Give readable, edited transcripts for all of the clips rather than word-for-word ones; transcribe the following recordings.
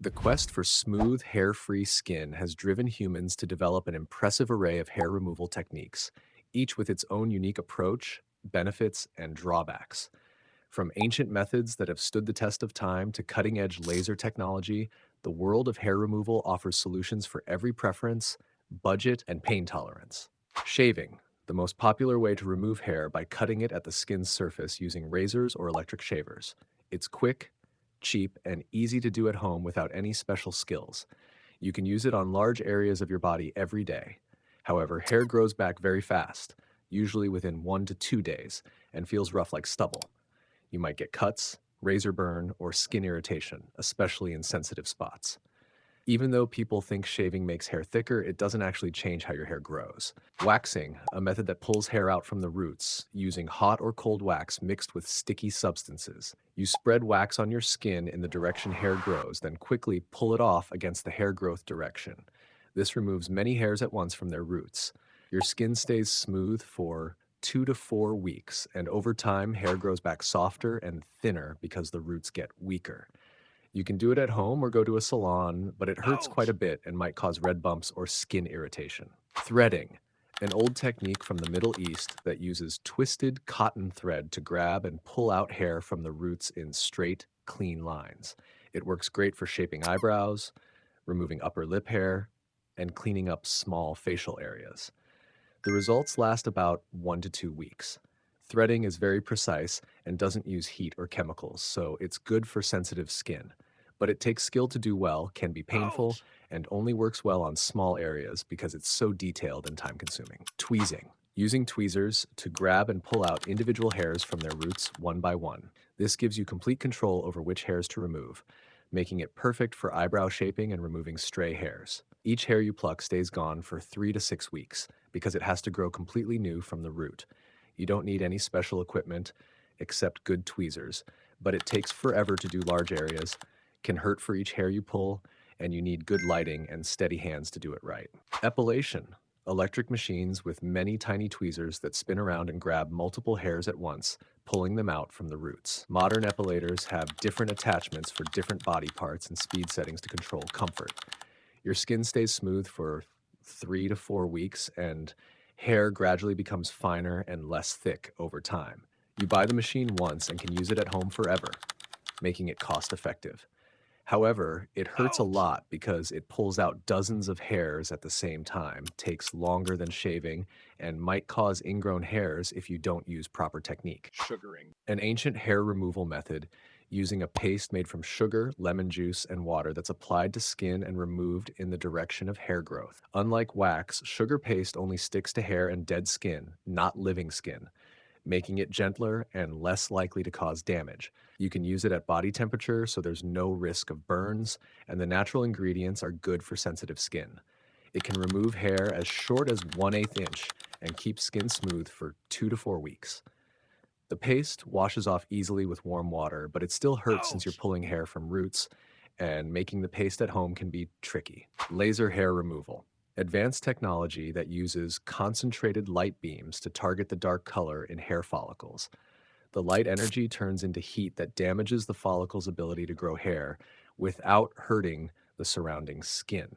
The quest for smooth, hair-free skin has driven humans to develop an impressive array of hair removal techniques, each with its own unique approach, benefits, and drawbacks. From ancient methods that have stood the test of time to cutting-edge laser technology, the world of hair removal offers solutions for every preference, budget, and pain tolerance. Shaving, the most popular way to remove hair by cutting it at the skin's surface using razors or electric shavers. It's quick, cheap, and easy to do at home without any special skills. You can use it on large areas of your body every day. However, hair grows back very fast, usually within 1 to 2 days, and feels rough like stubble. You might get cuts, razor burn, or skin irritation, especially in sensitive spots. Even though people think shaving makes hair thicker, it doesn't actually change how your hair grows. Waxing, a method that pulls hair out from the roots using hot or cold wax mixed with sticky substances. You spread wax on your skin in the direction hair grows, then quickly pull it off against the hair growth direction. This removes many hairs at once from their roots. Your skin stays smooth for 2 to 4 weeks, and over time, hair grows back softer and thinner because the roots get weaker. You can do it at home or go to a salon, but it hurts quite a Ouch. bit and might cause red bumps or skin irritation. Threading, an old technique from the Middle East that uses twisted cotton thread to grab and pull out hair from the roots in straight, clean lines. It works great for shaping eyebrows, removing upper lip hair, and cleaning up small facial areas. The results last about 1 to 2 weeks. Threading is very precise and doesn't use heat or chemicals, so it's good for sensitive skin. But it takes skill to do well, can be painful, Ouch. and only works well on small areas because it's so detailed and time consuming. Tweezing. Using tweezers to grab and pull out individual hairs from their roots one by one. This gives you complete control over which hairs to remove, making it perfect for eyebrow shaping and removing stray hairs. Each hair you pluck stays gone for 3 to 6 weeks because it has to grow completely new from the root. You don't need any special equipment except good tweezers, but it takes forever to do large areas, can hurt for each hair you pull, and you need good lighting and steady hands to do it right. Epilation. Electric machines with many tiny tweezers that spin around and grab multiple hairs at once, pulling them out from the roots. Modern epilators have different attachments for different body parts and speed settings to control comfort. Your skin stays smooth for 3 to 4 weeks, and hair gradually becomes finer and less thick over time. You buy the machine once and can use it at home forever, making it cost effective. However, it hurts a Ouch. lot because it pulls out dozens of hairs at the same time, takes longer than shaving, and might cause ingrown hairs if you don't use proper technique. Sugaring. An ancient hair removal method using a paste made from sugar, lemon juice, and water that's applied to skin and removed in the direction of hair growth. Unlike wax, sugar paste only sticks to hair and dead skin, not living skin, making it gentler and less likely to cause damage. You can use it at body temperature, so there's no risk of burns, and the natural ingredients are good for sensitive skin. It can remove hair as short as 1/8 inch and keep skin smooth for 2 to 4 weeks. The paste washes off easily with warm water, but it still hurts since you're Ouch. pulling hair from roots, and making the paste at home can be tricky. Laser hair removal. Advanced technology that uses concentrated light beams to target the dark color in hair follicles. The light energy turns into heat that damages the follicle's ability to grow hair without hurting the surrounding skin.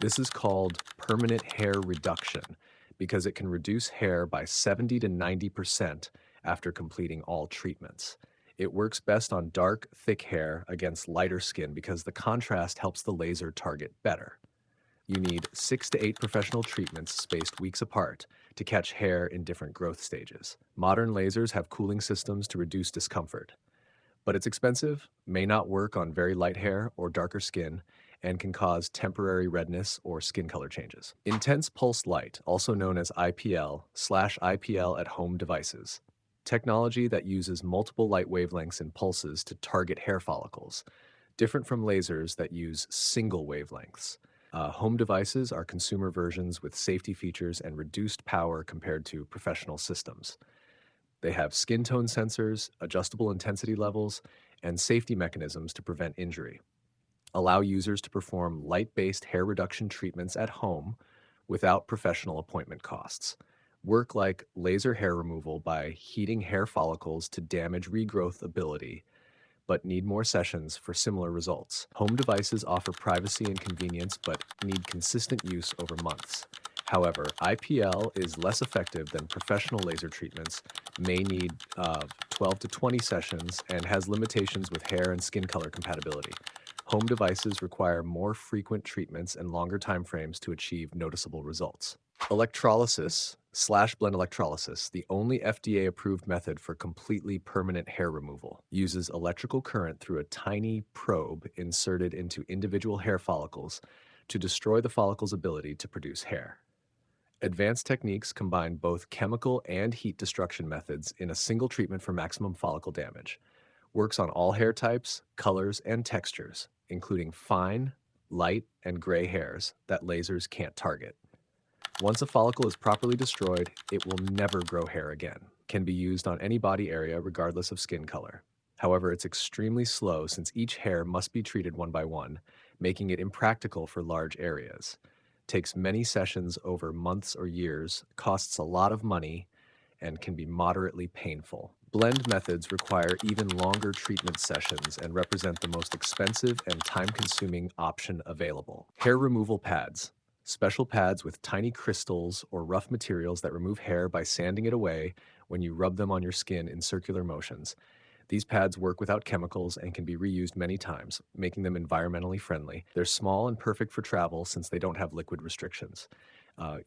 This is called permanent hair reduction because it can reduce hair by 70 to 90% after completing all treatments. It works best on dark, thick hair against lighter skin because the contrast helps the laser target better. You need 6 to 8 professional treatments spaced weeks apart to catch hair in different growth stages. Modern lasers have cooling systems to reduce discomfort, but it's expensive, may not work on very light hair or darker skin, and can cause temporary redness or skin color changes. Intense pulsed light, also known as IPL/IPL at home devices. Technology that uses multiple light wavelengths and pulses to target hair follicles, different from lasers that use single wavelengths. Home devices are consumer versions with safety features and reduced power compared to professional systems. They have skin tone sensors, adjustable intensity levels, and safety mechanisms to prevent injury. Allow users to perform light-based hair reduction treatments at home without professional appointment costs. Work like laser hair removal by heating hair follicles to damage regrowth ability, but need more sessions for similar results. Home devices offer privacy and convenience, but need consistent use over months. However, IPL is less effective than professional laser treatments, may need 12 to 20 sessions, and has limitations with hair and skin color compatibility. Home devices require more frequent treatments and longer timeframes to achieve noticeable results. Electrolysis slash blend electrolysis, the only FDA-approved method for completely permanent hair removal, uses electrical current through a tiny probe inserted into individual hair follicles to destroy the follicle's ability to produce hair. Advanced techniques combine both chemical and heat destruction methods in a single treatment for maximum follicle damage. Works on all hair types, colors, and textures, including fine, light, and gray hairs that lasers can't target. Once a follicle is properly destroyed, it will never grow hair again. Can be used on any body area regardless of skin color. However, it's extremely slow since each hair must be treated one by one, making it impractical for large areas. Takes many sessions over months or years, costs a lot of money, and can be moderately painful. Blend methods require even longer treatment sessions and represent the most expensive and time-consuming option available. Hair removal pads. Special pads with tiny crystals or rough materials that remove hair by sanding it away when you rub them on your skin in circular motions. These pads work without chemicals and can be reused many times, making them environmentally friendly. They're small and perfect for travel since they don't have liquid restrictions.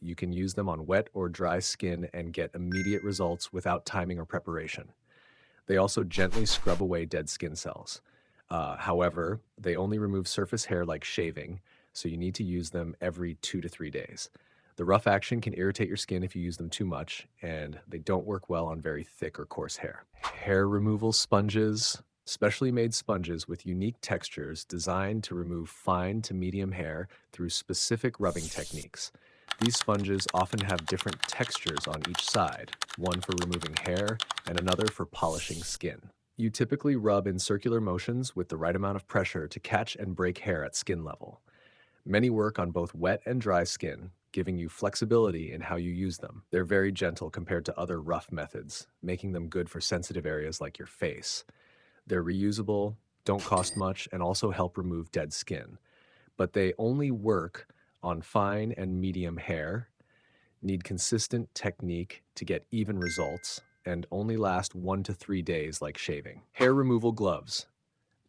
You can use them on wet or dry skin and get immediate results without timing or preparation. They also gently scrub away dead skin cells. However, they only remove surface hair like shaving, so you need to use them every 2 to 3 days. The rough action can irritate your skin if you use them too much, and they don't work well on very thick or coarse hair. Hair removal sponges, specially made sponges with unique textures designed to remove fine to medium hair through specific rubbing techniques. These sponges often have different textures on each side, one for removing hair and another for polishing skin. You typically rub in circular motions with the right amount of pressure to catch and break hair at skin level. Many work on both wet and dry skin, giving you flexibility in how you use them. They're very gentle compared to other rough methods, making them good for sensitive areas like your face. They're reusable, don't cost much, and also help remove dead skin. But they only work on fine and medium hair, need consistent technique to get even results, and only last 1 to 3 days like shaving. Hair removal gloves.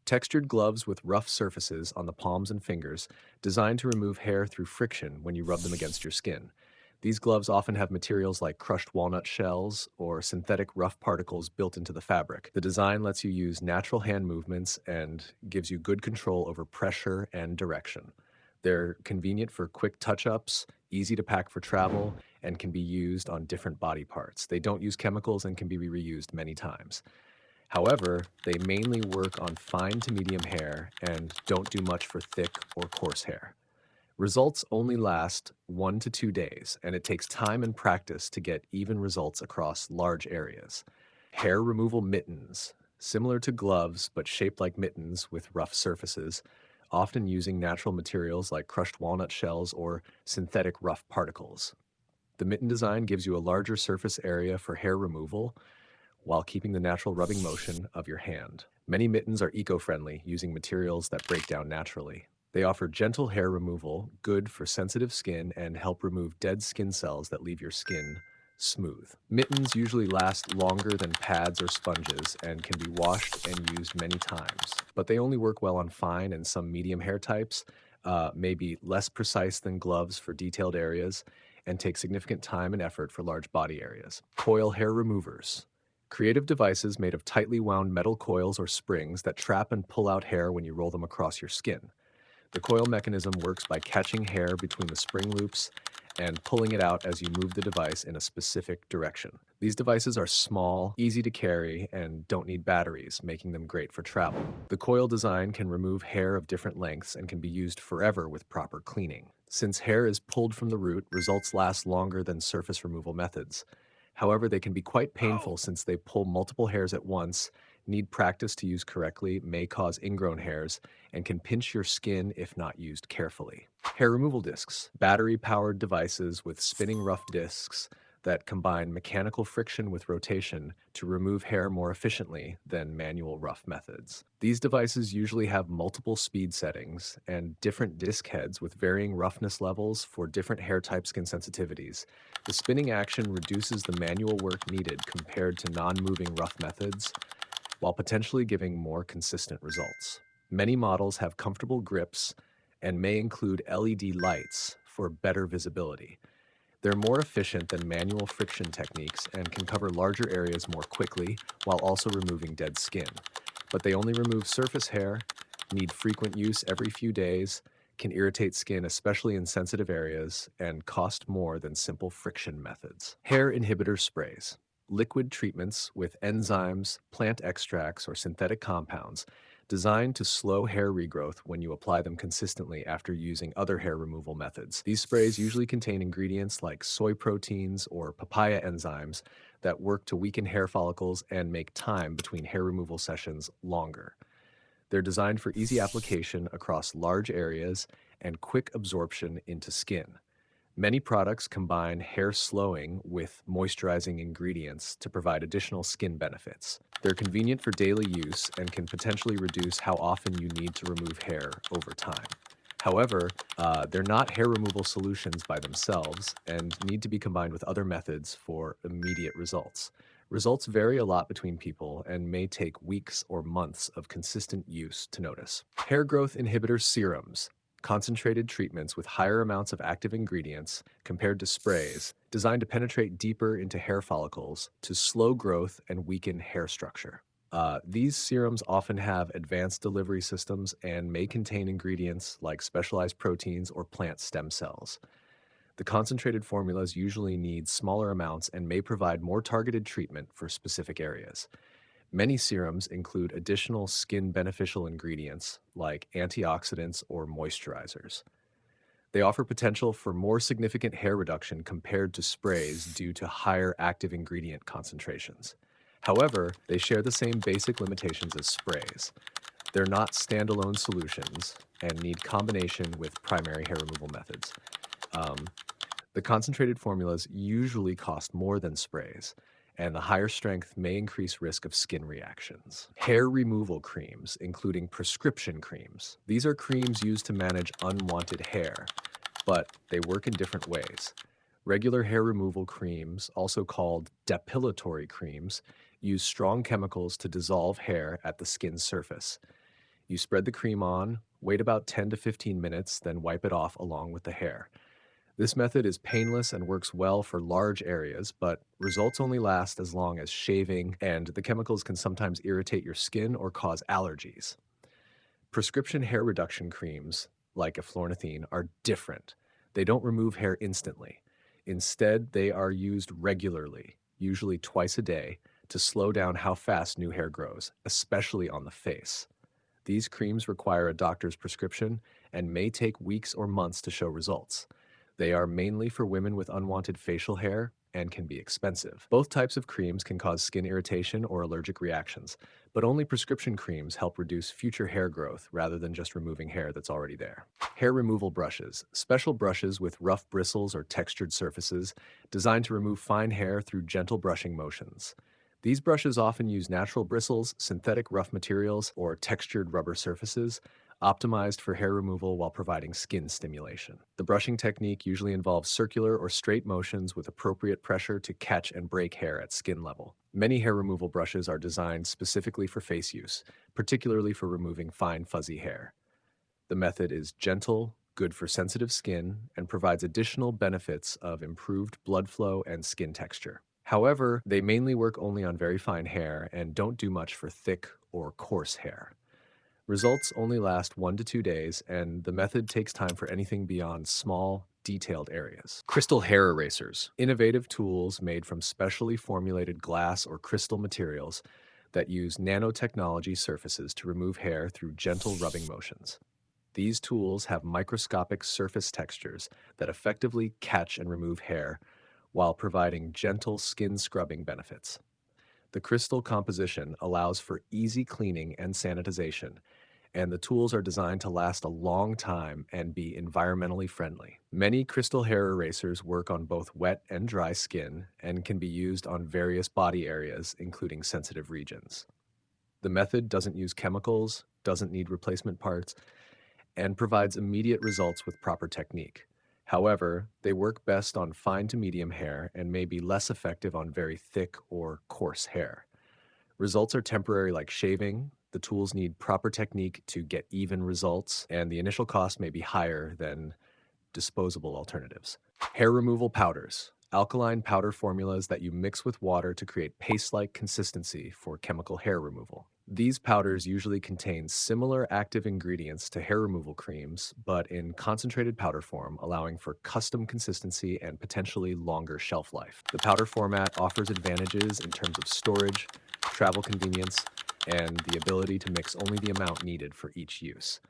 Textured gloves with rough surfaces on the palms and fingers, designed to remove hair through friction when you rub them against your skin. These gloves often have materials like crushed walnut shells or synthetic rough particles built into the fabric. The design lets you use natural hand movements and gives you good control over pressure and direction. They're convenient for quick touch-ups, easy to pack for travel, and can be used on different body parts. They don't use chemicals and can be reused many times. However, they mainly work on fine to medium hair and don't do much for thick or coarse hair. Results only last 1 to 2 days, and it takes time and practice to get even results across large areas. Hair removal mittens, similar to gloves but shaped like mittens with rough surfaces, often using natural materials like crushed walnut shells or synthetic rough particles. The mitten design gives you a larger surface area for hair removal while keeping the natural rubbing motion of your hand. Many mittens are eco-friendly, using materials that break down naturally. They offer gentle hair removal, good for sensitive skin, and help remove dead skin cells that leave your skin smooth. Mittens usually last longer than pads or sponges and can be washed and used many times, but they only work well on fine and some medium hair types, may be less precise than gloves for detailed areas, and take significant time and effort for large body areas. Coil hair removers. Creative devices made of tightly wound metal coils or springs that trap and pull out hair when you roll them across your skin. The coil mechanism works by catching hair between the spring loops and pulling it out as you move the device in a specific direction. These devices are small, easy to carry, and don't need batteries, making them great for travel. The coil design can remove hair of different lengths and can be used forever with proper cleaning. Since hair is pulled from the root, results last longer than surface removal methods. However, they can be quite painful since they pull multiple hairs at once, need practice to use correctly, may cause ingrown hairs, and can pinch your skin if not used carefully. Hair removal discs, battery-powered devices with spinning rough discs that combine mechanical friction with rotation to remove hair more efficiently than manual rough methods. These devices usually have multiple speed settings and different disc heads with varying roughness levels for different hair type skin sensitivities. The spinning action reduces the manual work needed compared to non-moving rough methods, while potentially giving more consistent results. Many models have comfortable grips and may include LED lights for better visibility. They're more efficient than manual friction techniques and can cover larger areas more quickly while also removing dead skin. But they only remove surface hair, need frequent use every few days, can irritate skin, especially in sensitive areas, and cost more than simple friction methods. Hair inhibitor sprays. Liquid treatments with enzymes, plant extracts, or synthetic compounds designed to slow hair regrowth when you apply them consistently after using other hair removal methods. These sprays usually contain ingredients like soy proteins or papaya enzymes that work to weaken hair follicles and make time between hair removal sessions longer. They're designed for easy application across large areas and quick absorption into skin. Many products combine hair slowing with moisturizing ingredients to provide additional skin benefits. They're convenient for daily use and can potentially reduce how often you need to remove hair over time. However, they're not hair removal solutions by themselves and need to be combined with other methods for immediate results. Results vary a lot between people and may take weeks or months of consistent use to notice. Hair growth inhibitor serums, concentrated treatments with higher amounts of active ingredients compared to sprays, designed to penetrate deeper into hair follicles to slow growth and weaken hair structure. These serums often have advanced delivery systems and may contain ingredients like specialized proteins or plant stem cells. The concentrated formulas usually need smaller amounts and may provide more targeted treatment for specific areas. Many serums include additional skin beneficial ingredients like antioxidants or moisturizers. They offer potential for more significant hair reduction compared to sprays due to higher active ingredient concentrations. However, they share the same basic limitations as sprays. They're not standalone solutions and need combination with primary hair removal methods. Um, the concentrated formulas usually cost more than sprays, and the higher strength may increase risk of skin reactions. Hair removal creams, including prescription creams. These are creams used to manage unwanted hair, but they work in different ways. Regular hair removal creams, also called depilatory creams, use strong chemicals to dissolve hair at the skin's surface. You spread the cream on, wait about 10 to 15 minutes, then wipe it off along with the hair. This method is painless and works well for large areas, but results only last as long as shaving, and the chemicals can sometimes irritate your skin or cause allergies. Prescription hair reduction creams, like eflornithine, are different. They don't remove hair instantly. Instead, they are used regularly, usually twice a day, to slow down how fast new hair grows, especially on the face. These creams require a doctor's prescription and may take weeks or months to show results. They are mainly for women with unwanted facial hair and can be expensive. Both types of creams can cause skin irritation or allergic reactions, but only prescription creams help reduce future hair growth rather than just removing hair that's already there. Hair removal brushes, special brushes with rough bristles or textured surfaces designed to remove fine hair through gentle brushing motions. These brushes often use natural bristles, synthetic rough materials, or textured rubber surfaces, optimized for hair removal while providing skin stimulation. The brushing technique usually involves circular or straight motions with appropriate pressure to catch and break hair at skin level. Many hair removal brushes are designed specifically for face use, particularly for removing fine, fuzzy hair. The method is gentle, good for sensitive skin, and provides additional benefits of improved blood flow and skin texture. However, they mainly work only on very fine hair and don't do much for thick or coarse hair. Results only last 1 to 2 days, and the method takes time for anything beyond small, detailed areas. Crystal hair erasers, innovative tools made from specially formulated glass or crystal materials that use nanotechnology surfaces to remove hair through gentle rubbing motions. These tools have microscopic surface textures that effectively catch and remove hair while providing gentle skin scrubbing benefits. The crystal composition allows for easy cleaning and sanitization and the tools are designed to last a long time and be environmentally friendly. Many crystal hair erasers work on both wet and dry skin and can be used on various body areas, including sensitive regions. The method doesn't use chemicals, doesn't need replacement parts, and provides immediate results with proper technique. However, they work best on fine to medium hair and may be less effective on very thick or coarse hair. Results are temporary, like shaving. The tools need proper technique to get even results, and the initial cost may be higher than disposable alternatives. Hair removal powders. Alkaline powder formulas that you mix with water to create paste-like consistency for chemical hair removal. These powders usually contain similar active ingredients to hair removal creams, but in concentrated powder form, allowing for custom consistency and potentially longer shelf life. The powder format offers advantages in terms of storage, travel convenience, and the ability to mix only the amount needed for each use.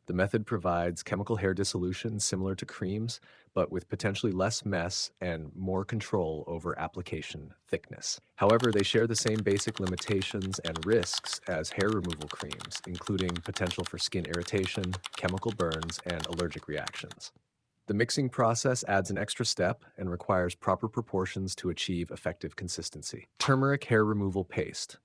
The method provides chemical hair dissolution similar to creams, but with potentially less mess and more control over application thickness. However, they share the same basic limitations and risks as hair removal creams, including potential for skin irritation, chemical burns, and allergic reactions. The mixing process adds an extra step and requires proper proportions to achieve effective consistency. Turmeric hair removal paste.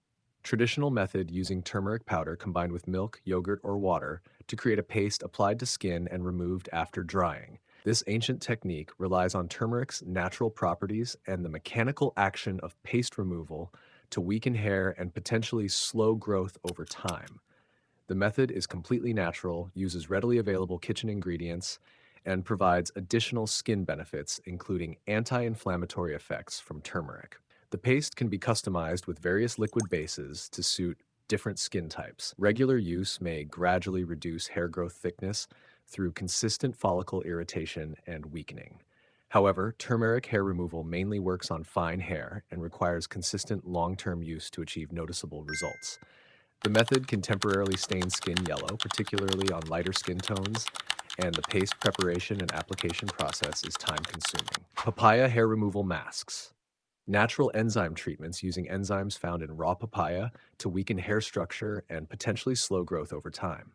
Traditional method using turmeric powder combined with milk, yogurt, or water to create a paste applied to skin and removed after drying. This ancient technique relies on turmeric's natural properties and the mechanical action of paste removal to weaken hair and potentially slow growth over time. The method is completely natural, uses readily available kitchen ingredients, and provides additional skin benefits, including anti-inflammatory effects from turmeric. The paste can be customized with various liquid bases to suit different skin types. Regular use may gradually reduce hair growth thickness through consistent follicle irritation and weakening. However, turmeric hair removal mainly works on fine hair and requires consistent long-term use to achieve noticeable results. The method can temporarily stain skin yellow, particularly on lighter skin tones, and the paste preparation and application process is time-consuming. Papaya hair removal masks. Natural enzyme treatments using enzymes found in raw papaya to weaken hair structure and potentially slow growth over time.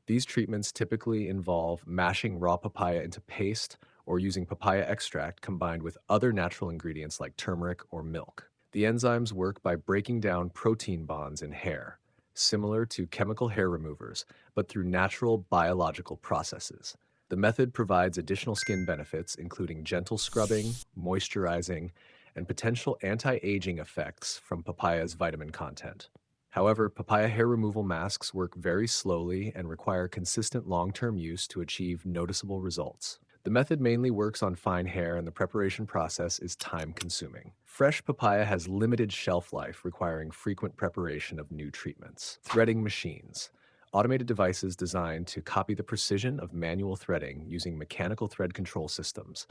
These treatments typically involve mashing raw papaya into paste or using papaya extract combined with other natural ingredients like turmeric or milk. The enzymes work by breaking down protein bonds in hair, similar to chemical hair removers, but through natural biological processes. The method provides additional skin benefits, including gentle scrubbing, moisturizing, and potential anti-aging effects from papaya's vitamin content. However, papaya hair removal masks work very slowly and require consistent long-term use to achieve noticeable results. The method mainly works on fine hair and the preparation process is time-consuming. Fresh papaya has limited shelf life, requiring frequent preparation of new treatments. Threading machines. Automated devices designed to copy the precision of manual threading using mechanical thread control systems.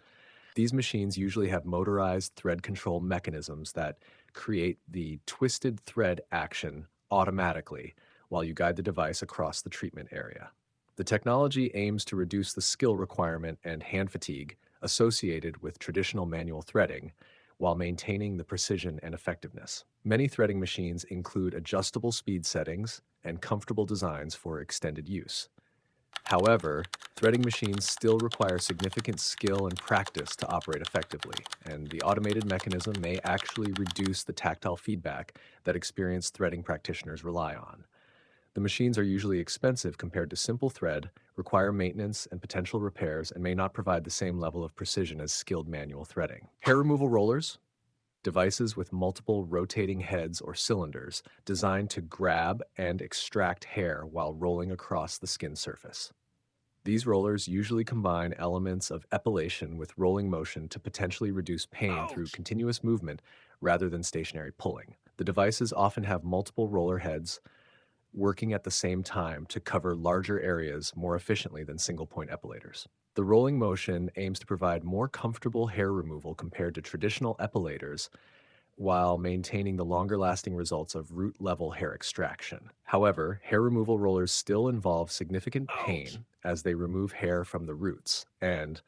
These machines usually have motorized thread control mechanisms that create the twisted thread action automatically while you guide the device across the treatment area. The technology aims to reduce the skill requirement and hand fatigue associated with traditional manual threading while maintaining the precision and effectiveness. Many threading machines include adjustable speed settings and comfortable designs for extended use. However, threading machines still require significant skill and practice to operate effectively, and the automated mechanism may actually reduce the tactile feedback that experienced threading practitioners rely on. The machines are usually expensive compared to simple thread, require maintenance and potential repairs, and may not provide the same level of precision as skilled manual threading. Hair removal rollers, devices with multiple rotating heads or cylinders designed to grab and extract hair while rolling across the skin surface. These rollers usually combine elements of epilation with rolling motion to potentially reduce pain through Ouch! continuous movement rather than stationary pulling. The devices often have multiple roller heads working at the same time to cover larger areas more efficiently than single-point epilators. The rolling motion aims to provide more comfortable hair removal compared to traditional epilators while maintaining the longer-lasting results of root-level hair extraction. However, hair removal rollers still involve significant Ouch! pain as they remove hair from the roots, and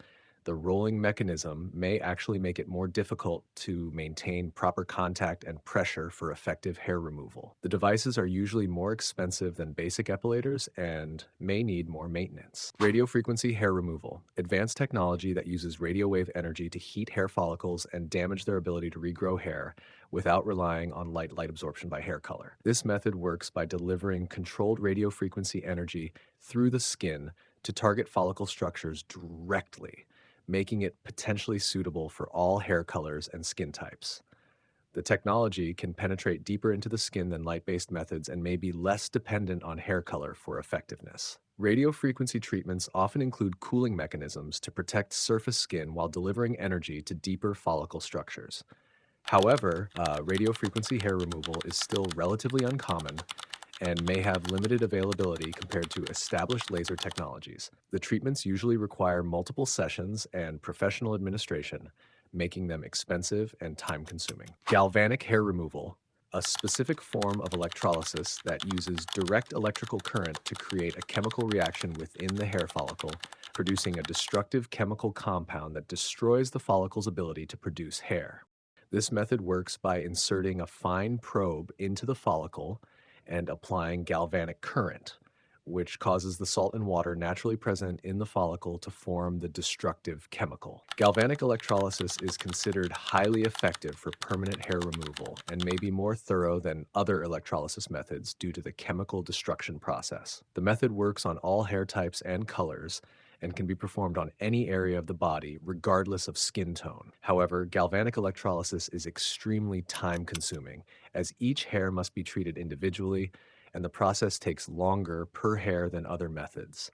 The rolling mechanism may actually make it more difficult to maintain proper contact and pressure for effective hair removal. The devices are usually more expensive than basic epilators and may need more maintenance. Radiofrequency hair removal, advanced technology that uses radio wave energy to heat hair follicles and damage their ability to regrow hair without relying on light absorption by hair color. This method works by delivering controlled radiofrequency energy through the skin to target follicle structures directly, making it potentially suitable for all hair colors and skin types. The technology can penetrate deeper into the skin than light-based methods and may be less dependent on hair color for effectiveness. Radiofrequency treatments often include cooling mechanisms to protect surface skin while delivering energy to deeper follicle structures. However, radiofrequency hair removal is still relatively uncommon and may have limited availability compared to established laser technologies. The treatments usually require multiple sessions and professional administration, making them expensive and time-consuming. Galvanic hair removal, a specific form of electrolysis that uses direct electrical current to create a chemical reaction within the hair follicle, producing a destructive chemical compound that destroys the follicle's ability to produce hair. This method works by inserting a fine probe into the follicle and applying galvanic current, which causes the salt and water naturally present in the follicle to form the destructive chemical. Galvanic electrolysis is considered highly effective for permanent hair removal and may be more thorough than other electrolysis methods due to the chemical destruction process. The method works on all hair types and colors and can be performed on any area of the body, regardless of skin tone. However, galvanic electrolysis is extremely time-consuming, as each hair must be treated individually, and the process takes longer per hair than other methods.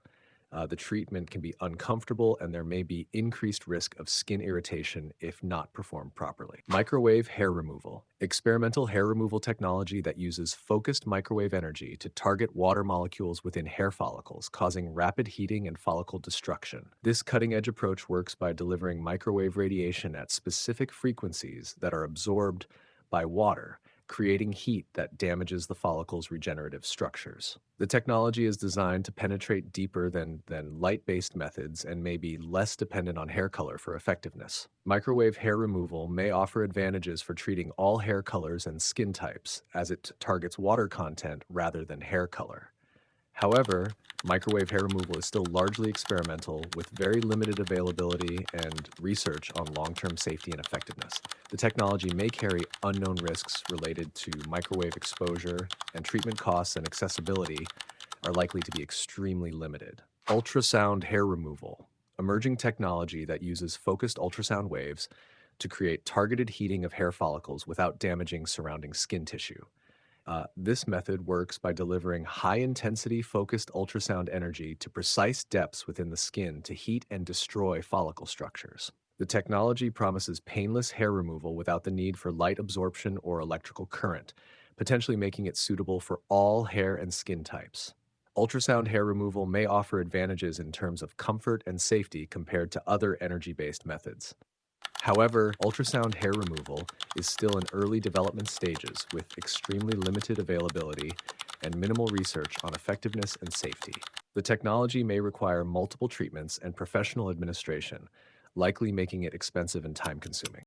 The treatment can be uncomfortable, and there may be increased risk of skin irritation if not performed properly. Microwave hair removal. Experimental hair removal technology that uses focused microwave energy to target water molecules within hair follicles, causing rapid heating and follicle destruction. This cutting-edge approach works by delivering microwave radiation at specific frequencies that are absorbed by water, creating heat that damages the follicle's regenerative structures. The technology is designed to penetrate deeper than light-based methods and may be less dependent on hair color for effectiveness. Microwave hair removal may offer advantages for treating all hair colors and skin types, as it targets water content rather than hair color. However, microwave hair removal is still largely experimental with very limited availability and research on long-term safety and effectiveness. The technology may carry unknown risks related to microwave exposure, and treatment costs and accessibility are likely to be extremely limited. Ultrasound hair removal, emerging technology that uses focused ultrasound waves to create targeted heating of hair follicles without damaging surrounding skin tissue. This method works by delivering high-intensity focused ultrasound energy to precise depths within the skin to heat and destroy follicle structures. The technology promises painless hair removal without the need for light absorption or electrical current, potentially making it suitable for all hair and skin types. Ultrasound hair removal may offer advantages in terms of comfort and safety compared to other energy-based methods. However, ultrasound hair removal is still in early development stages with extremely limited availability and minimal research on effectiveness and safety. The technology may require multiple treatments and professional administration, likely making it expensive and time-consuming.